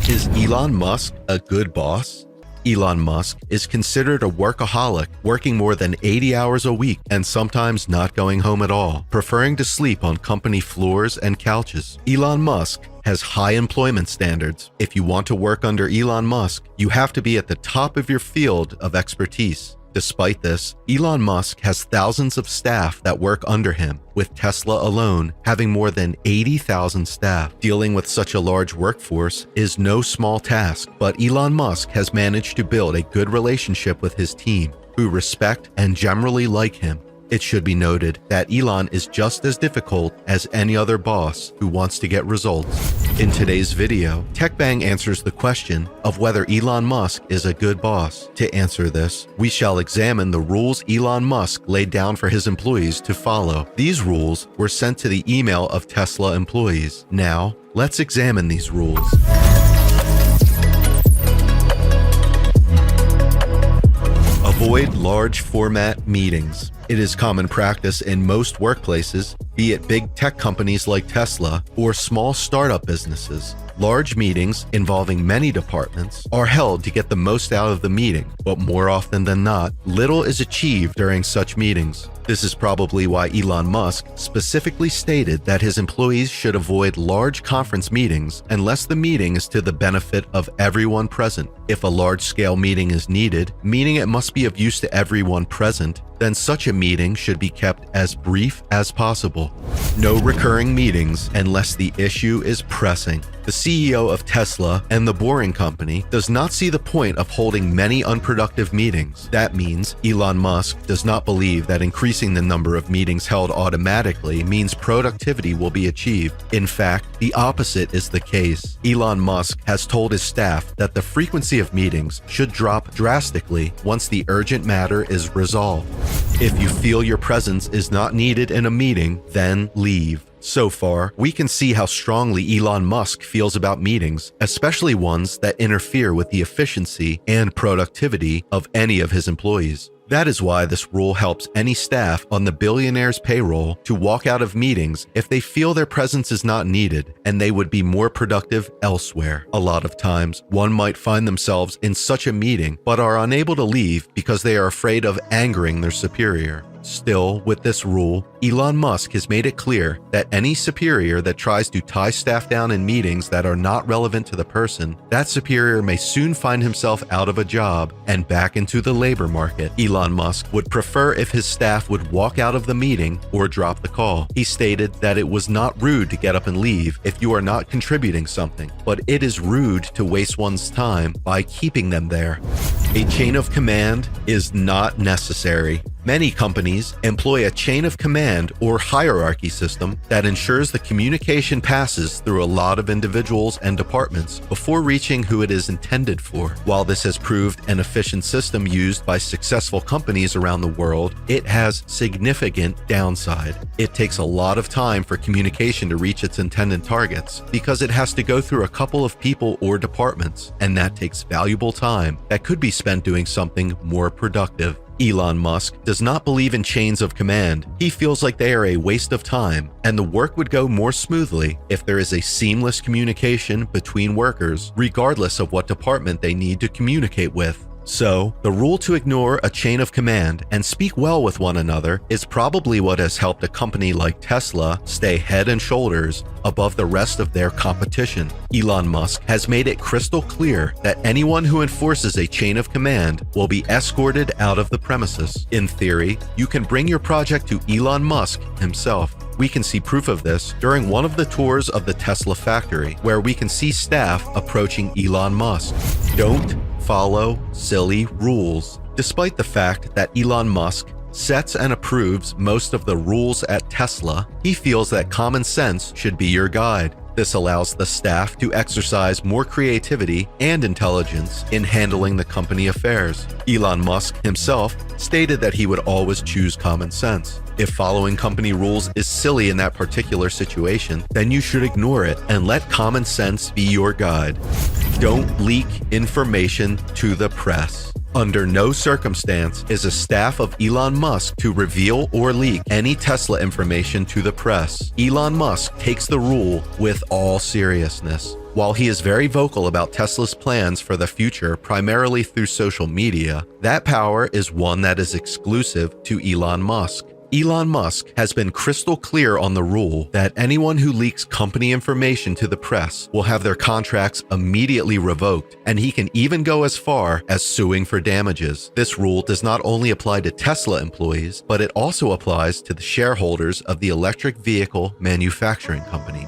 Is Elon Musk a good boss? Elon Musk is considered a workaholic, working more than 80 hours a week and sometimes not going home at all, preferring to sleep on company floors and couches. Elon Musk has high employment standards. If you want to work under Elon Musk, you have to be at the top of your field of expertise. Despite this, Elon Musk has thousands of staff that work under him, with Tesla alone having more than 80,000 staff. Dealing with such a large workforce is no small task, but Elon Musk has managed to build a good relationship with his team, who respect and generally like him. It should be noted that Elon is just as difficult as any other boss who wants to get results. In today's video, TechBang answers the question of whether Elon Musk is a good boss. To answer this, we shall examine the rules Elon Musk laid down for his employees to follow. These rules were sent to the email of Tesla employees. Now, let's examine these rules. Avoid large format meetings. It is common practice in most workplaces, be it big tech companies like Tesla or small startup businesses. Large meetings involving many departments are held to get the most out of the meeting, but more often than not, little is achieved during such meetings. This is probably why Elon Musk specifically stated that his employees should avoid large conference meetings unless the meeting is to the benefit of everyone present. If a large-scale meeting is needed, meaning it must be of use to everyone present, then such a meeting should be kept as brief as possible. No recurring meetings unless the issue is pressing. The CEO of Tesla and the Boring Company does not see the point of holding many unproductive meetings. That means Elon Musk does not believe that increasing the number of meetings held automatically means productivity will be achieved. In fact, the opposite is the case. Elon Musk has told his staff that the frequency of meetings should drop drastically once the urgent matter is resolved. If you feel your presence is not needed in a meeting, then leave. So far, we can see how strongly Elon Musk feels about meetings, especially ones that interfere with the efficiency and productivity of any of his employees. That is why this rule helps any staff on the billionaire's payroll to walk out of meetings if they feel their presence is not needed and they would be more productive elsewhere. A lot of times, one might find themselves in such a meeting but are unable to leave because they are afraid of angering their superior. Still, with this rule, Elon Musk has made it clear that any superior that tries to tie staff down in meetings that are not relevant to the person, that superior may soon find himself out of a job and back into the labor market. Elon Musk would prefer if his staff would walk out of the meeting or drop the call. He stated that it was not rude to get up and leave if you are not contributing something, but it is rude to waste one's time by keeping them there. A chain of command is not necessary. Many companies employ a chain of command or hierarchy system that ensures the communication passes through a lot of individuals and departments before reaching who it is intended for. While this has proved an efficient system used by successful companies around the world, it has significant downside. It takes a lot of time for communication to reach its intended targets because it has to go through a couple of people or departments, and that takes valuable time that could be spent doing something more productive. Elon Musk does not believe in chains of command. He feels like they are a waste of time, and the work would go more smoothly if there is a seamless communication between workers, regardless of what department they need to communicate with. So, the rule to ignore a chain of command and speak well with one another is probably what has helped a company like Tesla stay head and shoulders above the rest of their competition. Elon Musk has made it crystal clear that anyone who enforces a chain of command will be escorted out of the premises. In theory, you can bring your project to Elon Musk himself. We can see proof of this during one of the tours of the Tesla factory, where we can see staff approaching Elon Musk. Don't follow silly rules. Despite the fact that Elon Musk sets and approves most of the rules at Tesla, he feels that common sense should be your guide. This allows the staff to exercise more creativity and intelligence in handling the company affairs. Elon Musk himself stated that he would always choose common sense. If following company rules is silly in that particular situation, then you should ignore it and let common sense be your guide. Don't leak information to the press. Under no circumstance is a staff of Elon Musk to reveal or leak any Tesla information to the press. Elon Musk takes the rule with all seriousness. While he is very vocal about Tesla's plans for the future primarily through social media, that power is one that is exclusive to Elon Musk. Elon Musk has been crystal clear on the rule that anyone who leaks company information to the press will have their contracts immediately revoked, and he can even go as far as suing for damages. This rule does not only apply to Tesla employees, but it also applies to the shareholders of the electric vehicle manufacturing company.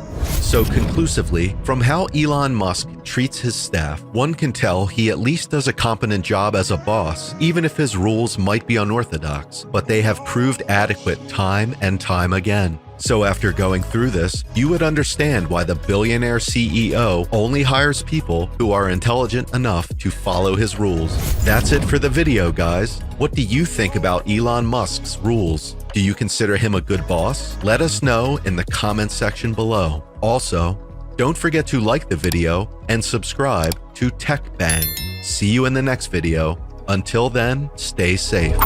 So conclusively, from how Elon Musk treats his staff, one can tell he at least does a competent job as a boss, even if his rules might be unorthodox, but they have proved adequate time and time again. So after going through this, you would understand why the billionaire CEO only hires people who are intelligent enough to follow his rules. That's it for the video, guys. What do you think about Elon Musk's rules? Do you consider him a good boss? Let us know in the comment section below. Also, don't forget to like the video and subscribe to Tech Bang. See you in the next video. Until then, stay safe.